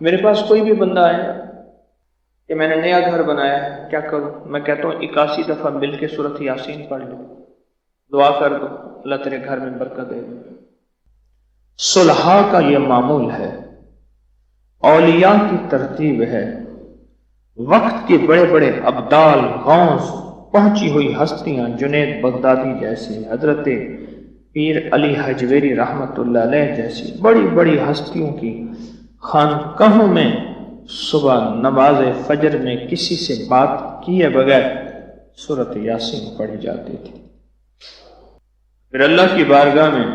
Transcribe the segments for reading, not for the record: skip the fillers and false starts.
میرے پاس کوئی بھی بندہ آئے کہ میں نے نیا گھر بنایا ہے، کیا کروں؟ میں کہتا ہوں 81 دفعہ مل کے سورۃ یاسین پڑھ لو، دعا کر دو، اللہ تیرے گھر میں برکت دے دے۔ صلحاء کا یہ معمول ہے، اولیاء کی ترتیب ہے، وقت کے بڑے بڑے ابدال، غوث، پہنچی ہوئی ہستیاں، جنید بغدادی جیسے، حضرت پیر علی حجویری رحمت اللہ علیہ جیسی بڑی بڑی ہستیوں کی خانقاہوں میں صبح نماز فجر میں کسی سے بات کیے بغیر سورۃ یاسین پڑھی جاتی تھی، پھر اللہ کی بارگاہ میں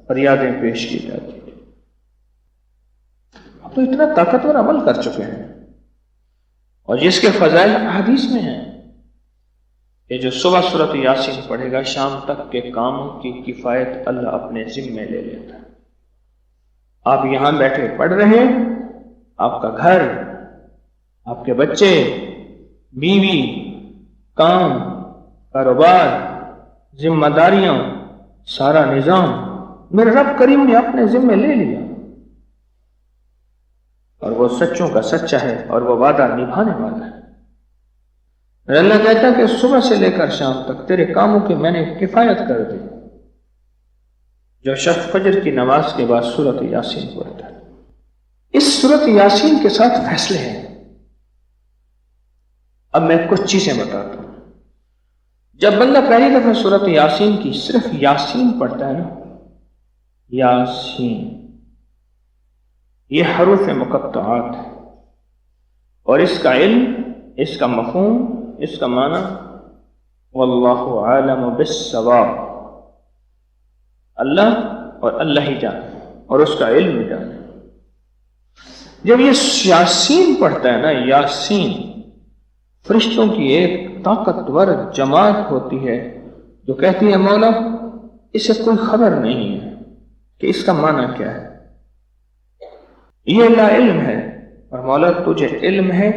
فریادیں پیش کی جاتی تھی۔ اب تو اتنا طاقتور عمل کر چکے ہیں، اور جس کے فضائل حدیث میں ہیں کہ جو صبح سورۃ یاسین پڑھے گا شام تک کے کاموں کی کفایت اللہ اپنے ذمے لے لیتا ہے۔ آپ یہاں بیٹھے پڑھ رہے ہیں، آپ کا گھر، آپ کے بچے، بیوی، کام، کاروبار، ذمہ داریاں، سارا نظام میرے رب کریم نے اپنے ذمے لے لیا، اور وہ سچوں کا سچا ہے اور وہ وعدہ نبھانے والا ہے۔ اللہ کہتا ہے کہ صبح سے لے کر شام تک تیرے کاموں کی میں نے کفایت کر دی۔ جو شخص فجر کی نماز کے بعد سورۃ یاسین پڑھتا ہے، اس سورۃ یاسین کے ساتھ فیصلے ہیں۔ اب میں کچھ چیزیں بتاتا ہوں۔ جب بندہ پہلی دفعہ سورۃ یاسین کی صرف یاسین پڑھتا ہے نا، یاسین، یہ حروف مقطعات ہے، اور اس کا علم، اس کا مفہوم، اس کا معنی واللہ عالم بالصواب، اللہ اور اللہ ہی جانے، اور اس کا علم جانے۔ جب یہ یاسین پڑھتا ہے نا، یاسین، فرشتوں کی ایک طاقتور جماعت ہوتی ہے جو کہتی ہے مولا اسے کوئی خبر نہیں ہے کہ اس کا معنی کیا ہے، یہ لا علم ہے، اور مولا تجھے علم ہے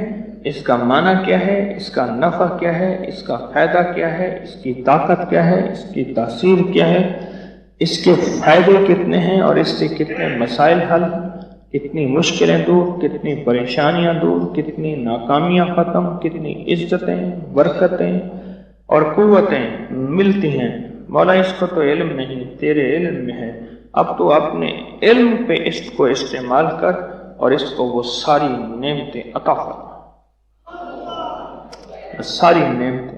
اس کا معنی کیا ہے، اس کا نفع کیا ہے، اس کا فائدہ کیا ہے، اس کی طاقت کیا ہے، اس کی تاثیر کیا ہے، اس کے فائدے کتنے ہیں، اور اس سے کتنے مسائل حل، کتنی مشکلیں دور، کتنی پریشانیاں دور، کتنی ناکامیاں ختم، کتنی عزتیں، برکتیں اور قوتیں ملتی ہیں۔ مولا اس کو تو علم نہیں، تیرے علم میں ہے، اب تو اپنے علم پہ اس کو استعمال کر اور اس کو وہ ساری نعمتیں عطا فرما، ساری نعمتیں